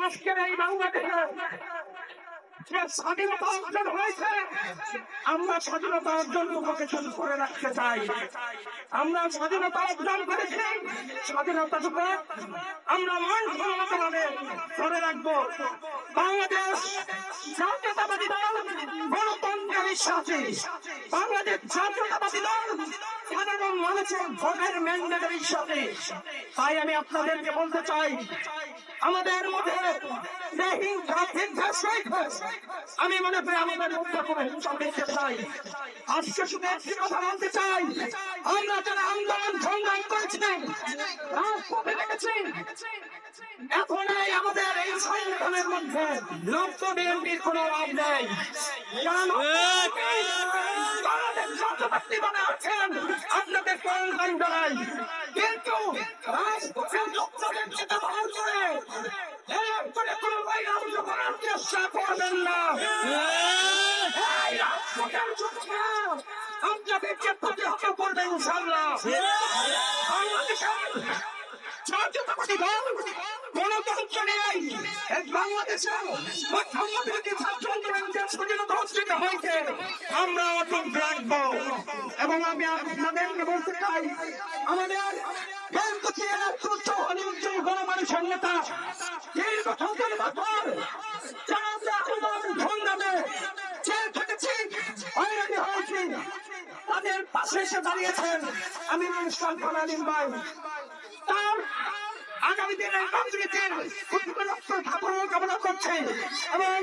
আজকের এই বাংলাদেশে যে স্বাধীনতা অর্জন হয়েছে, আমরা স্বাধীনতা অর্জনটুকুকে শুধু করে রাখতে চাই। আমরা স্বাধীনতা অর্জন করেছি, স্বাধীনতাটুকু আমরা মানসম্মতভাবে ধরে রাখবো। বাংলাদেশ জাতীয়তাবাদী দল গণতন্ত্রে বিশ্বাসী। বাংলাদেশ জাতীয়তাবাদী দল সাধারণ মানুষের ভোটের ম্যান্ডেটে বিশ্বাসী। তাই আমি আপনাদেরকে বলতে চাই, আমাদের মধ্যে আমি মনে করি আমাদের মধ্যে কোনো হিংসা দেখতে চাই। আজকে শুধু একটি কথা বলতে চাই, আমরা যারা আন্দোলন সংগ্রাম করেছিলাম, রাজপথে দেখেছি, এখন আমাদের এই সংগঠনের মধ্যে নব্য বিএনপির কোনো লাভ নেই। আপনাদের কলকান জানাই, কিন্তু রাজপথের লোকজনের যেটা ভালো করে কোনো বাইরে করার চেষ্টা করবেন না। আপনাদেরকে প্রতিহত করবে ইনশাআল্লাহ। জাতীয়তাবাদী দল গণতন্ত্র নেই বাংলাদেশে, ছাত্র আন্দোলনকে স্বাধীনতা অর্জিত হয়েছে, আমরা অটুট রাখবো। এবং আমি আপনাদেরকে বলতে চাই, আমাদের গণমানুষের নেতা দীর্ঘ 17 বছর সংগ্রামে জেল খেটেছি, হয়রানি হয়েছি, তাদের পাশে এসে দাঁড়িয়েছেন আমি মুশতাক আলীম ভাই। তার আগামী দিনের রাজনীতির কামনা করছেন এবং